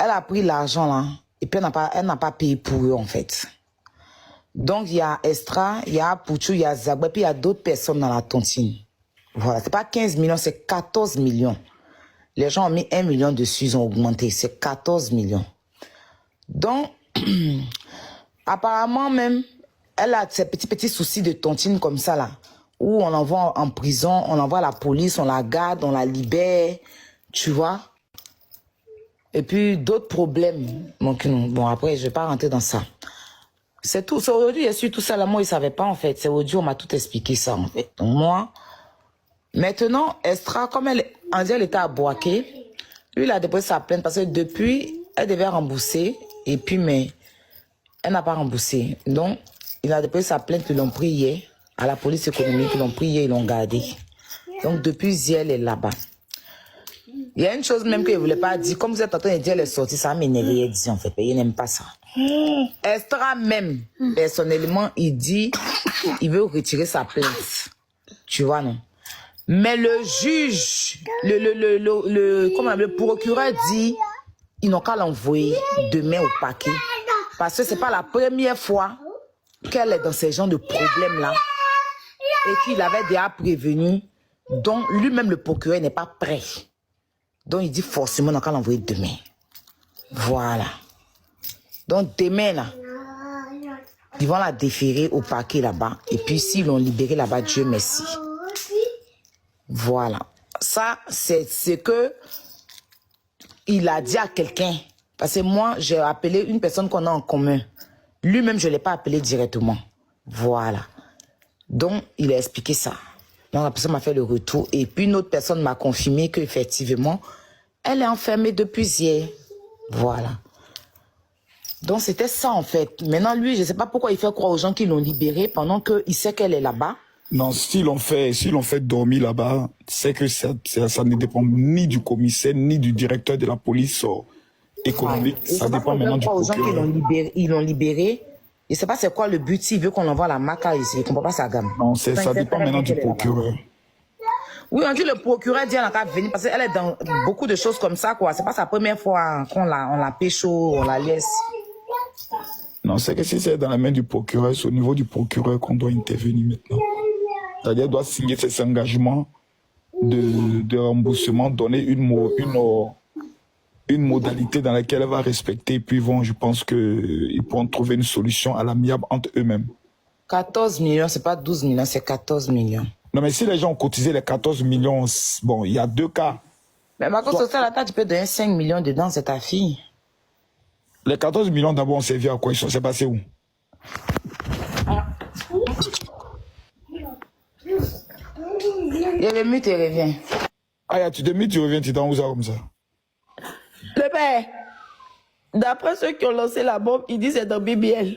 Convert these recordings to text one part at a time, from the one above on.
elle a pris l'argent là, et puis elle n'a pas payé pour eux en fait. Donc il y a Estra, il y a Pouchou, il y a Zagwe, puis il y a d'autres personnes dans la tontine. Voilà, c'est pas 15 millions, c'est 14 millions. Les gens ont mis 1 million dessus, ils ont augmenté, c'est 14 millions. Donc, apparemment même, elle a ces petits soucis de tontine comme ça là, où on l'envoie en prison, on envoie la police, on la garde, on la libère, tu vois. Et puis d'autres problèmes. Donc, bon, après, je vais pas rentrer dans ça. C'est tout. Aujourd'hui, j'ai su tout ça là. Moi, il savait pas en fait. C'est aujourd'hui, on m'a tout expliqué ça en fait. Donc moi, maintenant, Estra, comme elle était à Boaké, lui, il a déposé sa plainte parce que depuis, elle devait rembourser. Et puis, mais elle n'a pas remboursé. Donc, il a déposé sa plainte, ils l'ont pris hier à la police économique, ils l'ont pris hier, ils l'ont gardé. Donc, depuis hier, elle est là-bas. Il y a une chose même qu'il ne voulait pas dire. Comme vous êtes en train de dire, elle est sortie, ça m'énerve, il dit en fait. Il n'aime pas ça. Estra même, personnellement, il dit, il veut retirer sa plainte. Tu vois, non? Mais le juge, le procureur dit, ils n'ont qu'à l'envoyer demain au paquet. Parce que ce n'est pas la première fois qu'elle est dans ces genres de problèmes-là. Et qu'il avait déjà prévenu. Donc, lui-même, le procureur n'est pas prêt. Donc, il dit forcément, on n'a qu'à l'envoyer demain. Voilà. Donc, demain, là, ils vont la déférer au parquet là-bas. Et puis, s'ils l'ont libérée là-bas, Dieu merci. Voilà. Ça, c'est ce que il a dit à quelqu'un. Parce que moi, j'ai appelé une personne qu'on a en commun. Lui-même, je ne l'ai pas appelé directement. Voilà. Donc, il a expliqué ça. Donc, la personne m'a fait le retour. Et puis, une autre personne m'a confirmé qu'effectivement, elle est enfermée depuis hier. Voilà. Donc, c'était ça, en fait. Maintenant, lui, je ne sais pas pourquoi il fait croire aux gens qu'ils l'ont libérée pendant qu'il sait qu'elle est là-bas. Non, s'ils l'ont fait dormir là-bas, c'est que ça ne dépend ni du commissaire, ni du directeur de la police économique. Ouais. Ça dépend maintenant du procureur. Aux gens qu'ils l'ont libéré. Je ne sais pas c'est quoi le but, s'il veut qu'on envoie la maca ici. Je ne comprends pas sa gamme. Non, ça dépend maintenant du procureur. Oui, on dit le procureur dit qu'elle n'a qu'à venir parce qu'elle est dans beaucoup de choses comme ça, quoi. C'est pas sa première fois qu'on la pécho, on la laisse. Non, c'est que si c'est dans la main du procureur, c'est au niveau du procureur qu'on doit intervenir maintenant. C'est-à-dire, elle doit signer ses engagements de remboursement, donner une modalité dans laquelle elle va respecter. Et puis, je pense qu'ils pourront trouver une solution à l'amiable entre eux-mêmes. 14 millions, c'est pas 12 millions, c'est 14 millions. Non, mais si les gens ont cotisé les 14 millions, bon, il y a deux cas. Mais ma cause sociale, tu peux donner 5 millions dedans, c'est ta fille. Les 14 millions d'abord ont servi à quoi? Ils sont passés où? Il est venu, tu reviens. Ah, tu te mets, tu reviens, tu t'en où ça comme ça? Le père, d'après ceux qui ont lancé la bombe, ils disent que c'est dans BBL.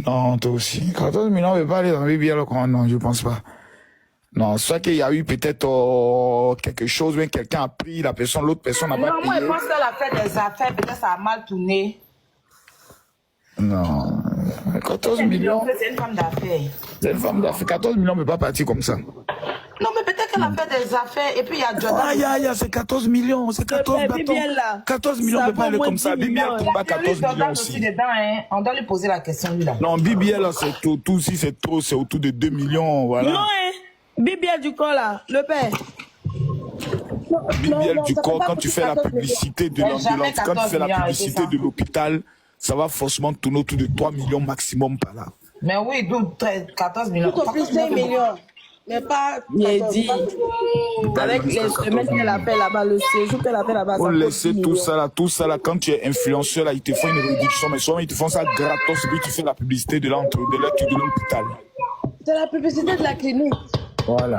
Non, toi aussi. 14 millions, on ne veut pas aller dans BBL, non, je ne pense pas. Non, soit qu'il y a eu peut-être quelque chose, mais quelqu'un a pris, l'autre personne n'a pas payé. Non, moi, je pense qu'elle a fait des affaires, peut-être ça a mal tourné. Non, 14 millions. C'est une femme d'affaires. C'est une femme d'affaires. 14 millions ne peut pas partir comme ça. Non, mais peut-être qu'elle a fait des affaires et puis il y a Jordan. C'est 14 millions. C'est 14 millions. 14 millions ne peut pas aller comme ça. BBL tombe à 14 millions aussi. Dedans, hein. On doit lui poser la question, lui, là. Non, BBL, c'est tout. Si c'est trop, c'est autour de 2 millions. Voilà. Non, hein. BBL du corps, là. Le père. BBL du corps, quand tu fais la publicité de l'ambulance, quand tu fais la publicité de l'hôpital, ça va forcément tourner autour de 3 millions maximum par là. Mais oui, 14 millions. Tout au plus 5 millions. Mais pas. J'ai dit. Avec les semaines qu'elle a fait là-bas, le séjour qu'elle a fait là-bas. Pour laisser tout ça là, quand tu es influenceur, là, ils te font une réduction, mais souvent ils te font ça gratos, puis tu fais la publicité de l'hôpital. C'est la publicité de la clinique. Voilà.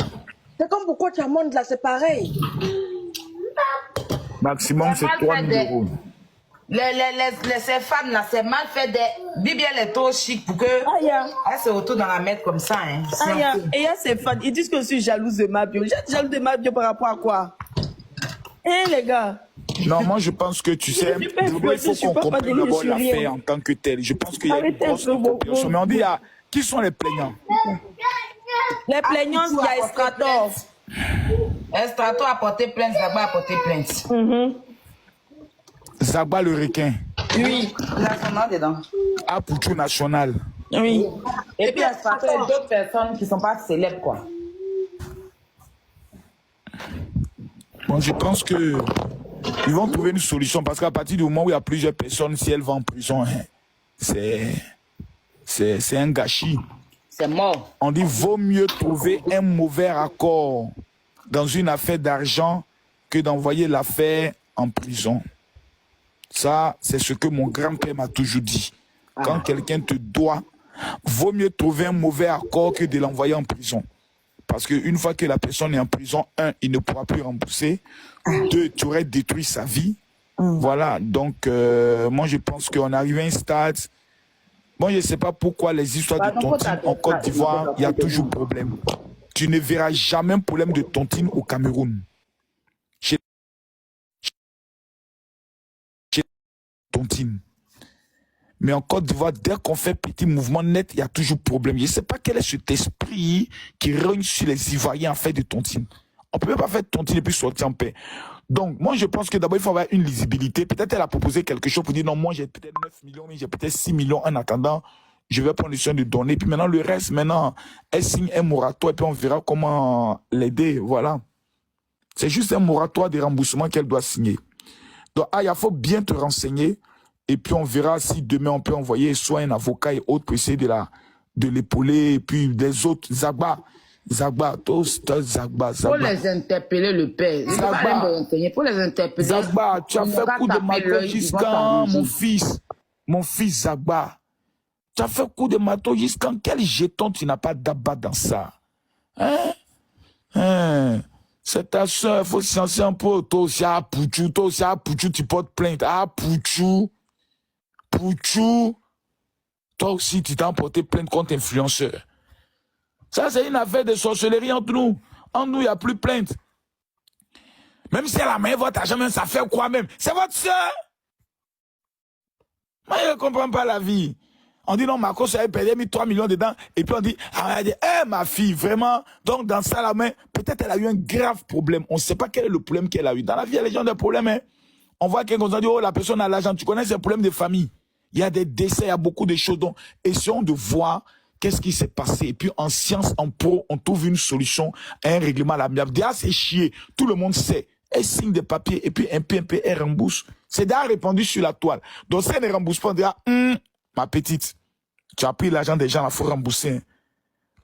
C'est comme pourquoi tu as monde là, c'est pareil. Maximum, c'est 3 000 €. Ces femmes là, c'est mal fait. Bibi, elle est trop chic pour que elle se retrouve dans la mettre comme ça. Hein. Et il y a ces fans, ils disent que je suis jalouse de ma bio. J'étais jalouse de ma bio par rapport à quoi? Hein, les gars? Non, moi je pense que tu sais, il faut qu'on comprenne d'abord l'affaire en tant que telle. Je pense qu'il y a une grosse compréhension. Mais on dit, qui sont les plaignants? Les plaignants, il y a Estrator. Estrator a porté plainte, d'abord a porté plainte. Zagba le requin. Oui, national dedans. Ah, Pouchou national. Oui. Et puis, il y a d'autres personnes qui ne sont pas célèbres, quoi. Bon, je pense que ils vont trouver une solution parce qu'à partir du moment où il y a plusieurs personnes, si elles vont en prison, hein, c'est un gâchis. C'est mort. On dit vaut mieux trouver un mauvais accord dans une affaire d'argent que d'envoyer l'affaire en prison. Ça, c'est ce que mon grand-père m'a toujours dit. Quand quelqu'un te doit, vaut mieux trouver un mauvais accord que de l'envoyer en prison. Parce qu'une fois que la personne est en prison, un, il ne pourra plus rembourser. Deux, tu aurais détruit sa vie. Voilà, donc moi je pense qu'on arrive à un stade. Bon, je ne sais pas pourquoi les histoires de tontine en Côte d'Ivoire, il y a toujours problème. Tu ne verras jamais un problème de tontine au Cameroun. Chez tontine. Mais en Côte d'Ivoire, dès qu'on fait petit mouvement net, il y a toujours problème. Je ne sais pas quel est cet esprit qui règne sur les Ivoiriens en fait de tontine. On ne peut même pas faire de tontine et puis sortir en paix. Donc, moi, je pense que d'abord, il faut avoir une lisibilité. Peut-être elle a proposé quelque chose pour dire non, moi, j'ai peut-être 9 millions, mais j'ai peut-être 6 millions en attendant. Je vais prendre le soin de donner. Puis maintenant, le reste, maintenant, elle signe un moratoire et puis on verra comment l'aider. Voilà. C'est juste un moratoire de remboursement qu'elle doit signer. Donc, il faut bien te renseigner. Et puis, on verra si demain, on peut envoyer soit un avocat et autres pour essayer de l'épauler. Et puis, des autres, Zagba, tous Zagba. Faut les interpeller, le père. Faut les interpeller. Zagba, tu as fait coup de marteau jusqu'à mon fils Zagba. Tu as fait coup de marteau jusqu'à quel jeton tu n'as pas d'abat dans ça? C'est ta soeur, il faut se lancer un peu. Toi aussi, Pouchou, tu portes plainte. Ah, Pouchou. Toi aussi, tu t'as porté plainte contre influenceur. Ça, c'est une affaire de sorcellerie entre nous. Entre nous, il n'y a plus de plainte. Même si elle a mis votre argent, même ça fait quoi même? C'est votre soeur. Moi, je ne comprends pas la vie. On dit non, Marcos avait perdu, mis 3 millions dedans. Et puis on dit, ma fille, vraiment. Donc, dans ça, la main, peut-être elle a eu un grave problème. On ne sait pas quel est le problème qu'elle a eu. Dans la vie, il y a les gens des problèmes. Hein. On voit quelqu'un qui dit, oh, la personne a l'argent. Tu connais ces problèmes de famille. Il y a des décès, il y a beaucoup de choses. Donc, essayons de voir qu'est-ce qui s'est passé. Et puis, en science, en pro, on trouve une solution à un règlement à l'amiable. Déjà, c'est chier. Tout le monde sait. Elle signe des papiers et puis un peu, elle rembourse. C'est déjà répandu sur la toile. Donc, si elle ne rembourse pas, on dira, ma petite, tu as pris l'argent des gens, il faut rembourser.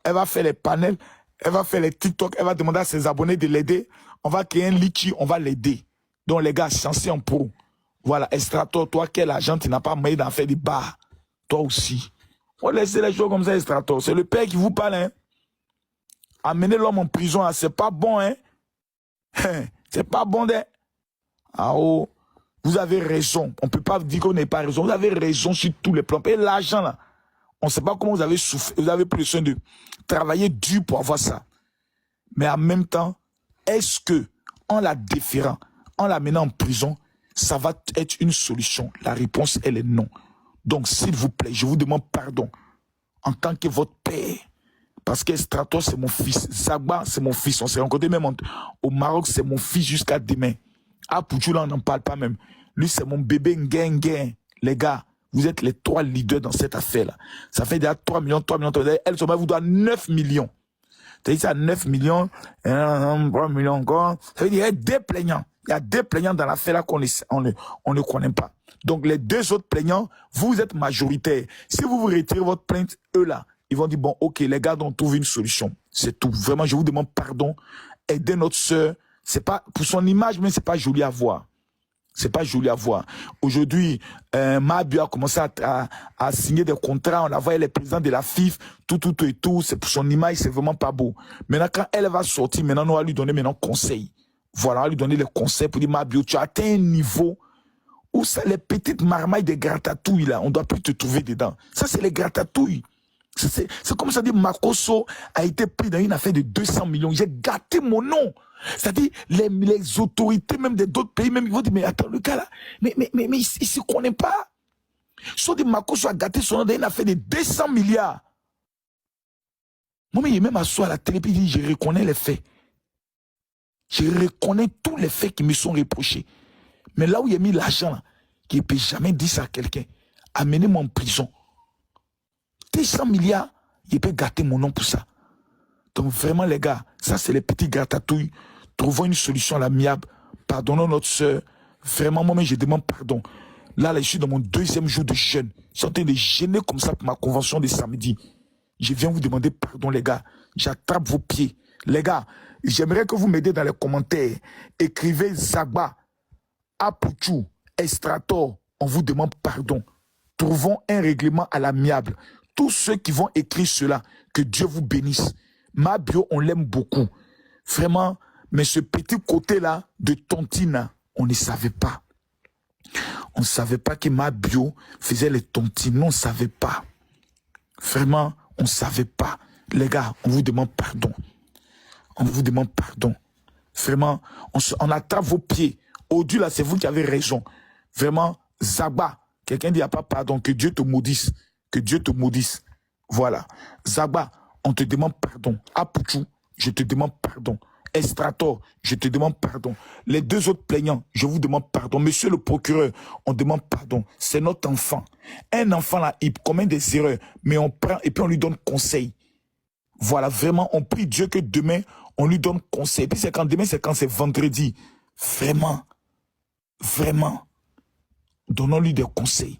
Elle va faire les panels, elle va faire les TikTok, elle va demander à ses abonnés de l'aider. On va créer un litchi, on va l'aider. Donc, les gars, censés en pro. Voilà, Estrator, toi, quel argent tu n'as pas moyen d'en faire des bars? Toi aussi. On laisse les choses comme ça, Estrator. C'est le père qui vous parle, hein. Amener l'homme en prison, c'est pas bon, hein. C'est pas bon, hein. Ah oh, vous avez raison. On ne peut pas dire qu'on n'est pas raison. Vous avez raison sur tous les plans. Et l'argent, là, on ne sait pas comment vous avez souffert. Vous avez pris le soin de travailler dur pour avoir ça. Mais en même temps, est-ce que, en la déférant, en la menant en prison, ça va être une solution? La réponse, elle est non. Donc, s'il vous plaît, je vous demande pardon en tant que votre père. Parce que Stratos, c'est mon fils. Zagba, c'est mon fils. On s'est rencontrés même au Maroc, c'est mon fils jusqu'à demain. Ah, Pouchou, là, on n'en parle pas même. Lui, c'est mon bébé Nguyen. Les gars, vous êtes les 3 leaders dans cette affaire-là. Ça fait déjà 3 millions. Elle, vous doit 9 millions. C'est-à-dire, ça 9 millions, 3 millions encore. Ça veut dire, il y a des plaignants. Il y a des plaignants dans l'affaire-là qu'on ne connaît pas. Donc, les 2 autres plaignants, vous êtes majoritaires. Si vous retirez votre plainte, eux là, ils vont dire, bon, ok, les gars, on trouve une solution. C'est tout. Vraiment, je vous demande pardon. Aidez notre sœur. C'est pas, pour son image, mais c'est pas joli à voir. C'est pas joli à voir. Aujourd'hui, Mabio a commencé à signer des contrats. On la voyait les présidents de la FIF, tout et tout. C'est pour son image, c'est vraiment pas beau. Maintenant, quand elle va sortir, maintenant, on va lui donner conseil. Voilà, on va lui donner les conseils pour dire, Mabio, tu as atteint un niveau où ça, les petites marmailles des gratatouilles, là, on doit plus te trouver dedans. Ça, c'est les gratatouilles. C'est comme ça dit, Makosso a été pris dans une affaire de 200 millions. J'ai gâté mon nom. C'est-à-dire, les autorités, même d'autres pays, même, ils vont dire, mais attends, le gars là, mais il ne se connaît pas. Soit dit, Makosso a gâté son nom dans une affaire de 200 milliards. Moi, il est même assis à la télé, puis il dit, je reconnais les faits. Je reconnais tous les faits qui me sont reprochés. Mais là où il a mis l'argent, qui ne peut jamais dire ça à quelqu'un. Amenez-moi en prison. 200 milliards, il peut gâter mon nom pour ça. Donc vraiment les gars, ça c'est les petits gratatouilles. Trouvons une solution à l'amiable. Pardonnons notre soeur. Vraiment, moi-même, je demande pardon. Là, je suis dans mon 2e jour de jeûne. Je suis en train de jeûner comme ça pour ma convention de samedi. Je viens vous demander pardon, les gars. J'attrape vos pieds. Les gars, j'aimerais que vous m'aidiez dans les commentaires. Écrivez Zagba, Apuchou, Estrator. On vous demande pardon. Trouvons un règlement à l'amiable. Tous ceux qui vont écrire cela, que Dieu vous bénisse. Ma bio, on l'aime beaucoup. Vraiment, mais ce petit côté-là de tontine, on ne savait pas. On ne savait pas que ma bio faisait les tontines. On ne savait pas. Vraiment, on ne savait pas. Les gars, on vous demande pardon. On vous demande pardon. Vraiment, on attrape vos pieds. Au-dessus, là, c'est vous qui avez raison. Vraiment, Zagba, quelqu'un dit, il n'y a pas pardon. Que Dieu te maudisse. Que Dieu te maudisse. Voilà. Zagba, on te demande pardon. Apuchou, je te demande pardon. Estrator, je te demande pardon. Les 2 autres plaignants, je vous demande pardon. Monsieur le procureur, on demande pardon. C'est notre enfant. Un enfant là, il commet des erreurs, mais on prend et puis on lui donne conseil. Voilà, vraiment, on prie Dieu que demain, on lui donne conseil. Et puis c'est quand demain, c'est quand c'est vendredi. Vraiment, vraiment, donnons-lui des conseils.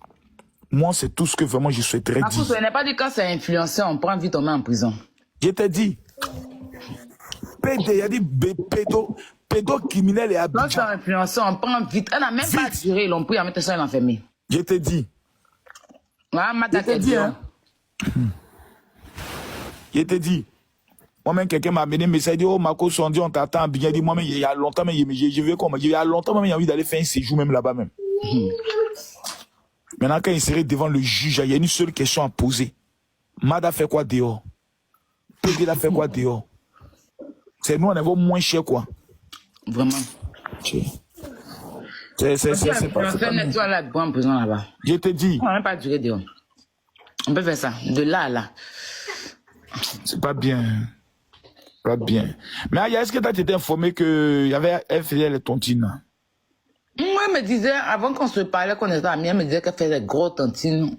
Moi, c'est tout ce que vraiment je souhaiterais dire. Ce n'est pas dit quand c'est influencé, on prend vite, on met en prison. Je t'ai dit. PD, il a dit pédocriminel et abidjan. Quand c'est influencé, on prend vite. Elle n'a même pas duré, ils l'ont pris à mettre ça et l'enfermer. Je t'ai dit. Je t'ai dit, hein. Je t'ai dit. Moi-même, quelqu'un m'a amené un message, il dit, oh, Marco, on dit, on t'attend bien. Dit, moi-même, il y a longtemps, mais je veux comment. Il y a longtemps, même, j'ai envie d'aller faire un séjour, même là-bas, même. Maintenant, quand il serait devant le juge, il y a une seule question à poser. Mada fait quoi dehors? PD a fait quoi dehors? C'est nous, on est moins cher, quoi. Vraiment. C'est pas en prison là-bas. Je te dis. On n'a pas duré dehors. On peut faire ça, de là à là. C'est pas bien. Pas bien. Mais est-ce que tu as été informé qu'elle faisait les tontines? Moi, elle me disait, avant qu'on se parlait, qu'on était amis, elle me disait qu'elle faisait des gros tontines.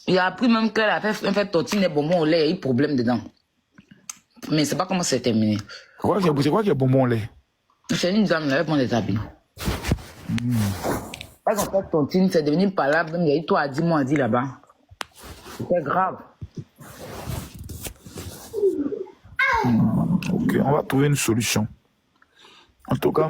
Il a appris même qu'elle a fait tontine et bonbons au lait, il y a eu problème dedans. Mais c'est pas comment c'est terminé. C'est quoi qu'il y a bonbons au lait? C'est une dame, elle avait pris des habits. Quand on fait tontine, c'est devenu palable, il y a eu 3 à 10 mois à dire là-bas. C'était grave. Ok, on va trouver une solution. En tout cas,